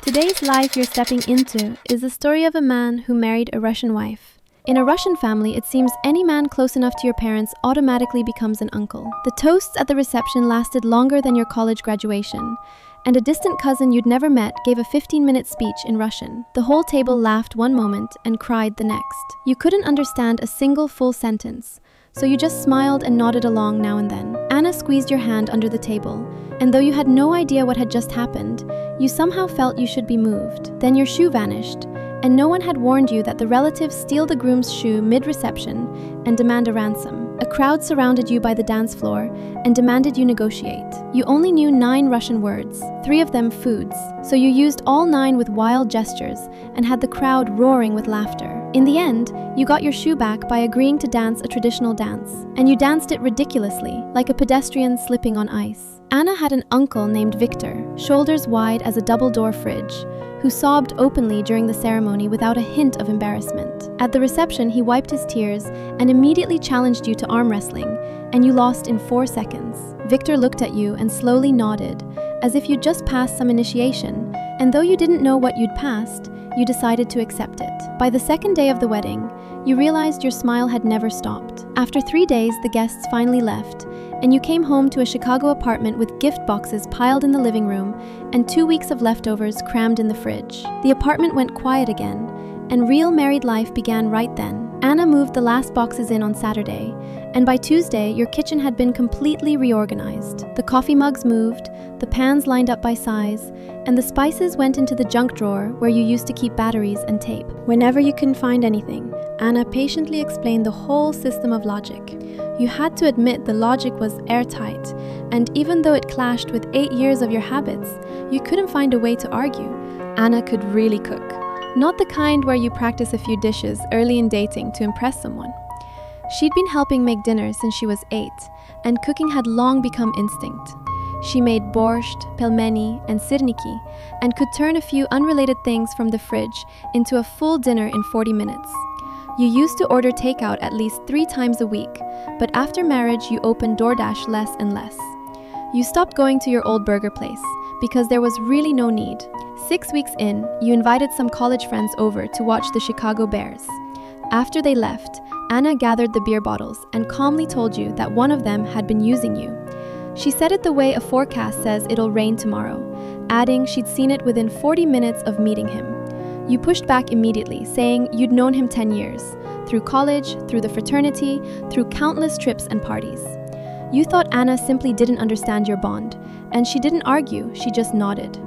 Today's life you're stepping into is the story of a man who married a Russian wife. In a Russian family, it seems any man close enough to your parents automatically becomes an uncle. The toasts at the reception lasted longer than your college graduation, and a distant cousin you'd never met gave a 15-minute speech in Russian. The whole table laughed one moment and cried the next. You couldn't understand a single full sentence, so you just smiled and nodded along now and then. Anna squeezed your hand under the table, and though you had no idea what had just happened, you somehow felt you should be moved. Then your shoe vanished, and no one had warned you that the relatives steal the groom's shoe mid-reception and demand a ransom. A crowd surrounded you by the dance floor and demanded you negotiate. You only knew 9 Russian words, 3 of them foods, so you used all 9 with wild gestures and had the crowd roaring with laughter. In the end, you got your shoe back by agreeing to dance a traditional dance, and you danced it ridiculously, like a pedestrian slipping on ice. Anna had an uncle named Victor, shoulders wide as a double-door fridge, who sobbed openly during the ceremony without a hint of embarrassment. At the reception, he wiped his tears and immediately challenged you to arm wrestling, and you lost in 4 seconds. Victor looked at you and slowly nodded, as if you'd just passed some initiation, and though you didn't know what you'd passed, you decided to accept it. By the second day of the wedding, you realized your smile had never stopped. After 3 days, the guests finally left, and you came home to a Chicago apartment with gift boxes piled in the living room and 2 weeks of leftovers crammed in the fridge. The apartment went quiet again, and real married life began right then. Anna moved the last boxes in on Saturday, and by Tuesday, your kitchen had been completely reorganized. The coffee mugs moved, the pans lined up by size, and the spices went into the junk drawer where you used to keep batteries and tape. Whenever you couldn't find anything, Anna patiently explained the whole system of logic. You had to admit the logic was airtight, and even though it clashed with 8 years of your habits, you couldn't find a way to argue. Anna could really cook. Not the kind where you practice a few dishes early in dating to impress someone. She'd been helping make dinner since she was 8, and cooking had long become instinct. She made borscht, pelmeni, and sirniki, and could turn a few unrelated things from the fridge into a full dinner in 40 minutes. You used to order takeout at least 3 times a week, but after marriage you opened DoorDash less and less. You stopped going to your old burger place, because there was really no need. 6 weeks in, you invited some college friends over to watch the Chicago Bears. After they left, Anna gathered the beer bottles and calmly told you that one of them had been using you. She said it the way a forecast says it'll rain tomorrow, adding she'd seen it within 40 minutes of meeting him. You pushed back immediately, saying you'd known him 10 years, through college, through the fraternity, through countless trips and parties. You thought Anna simply didn't understand your bond, and she didn't argue, she just nodded.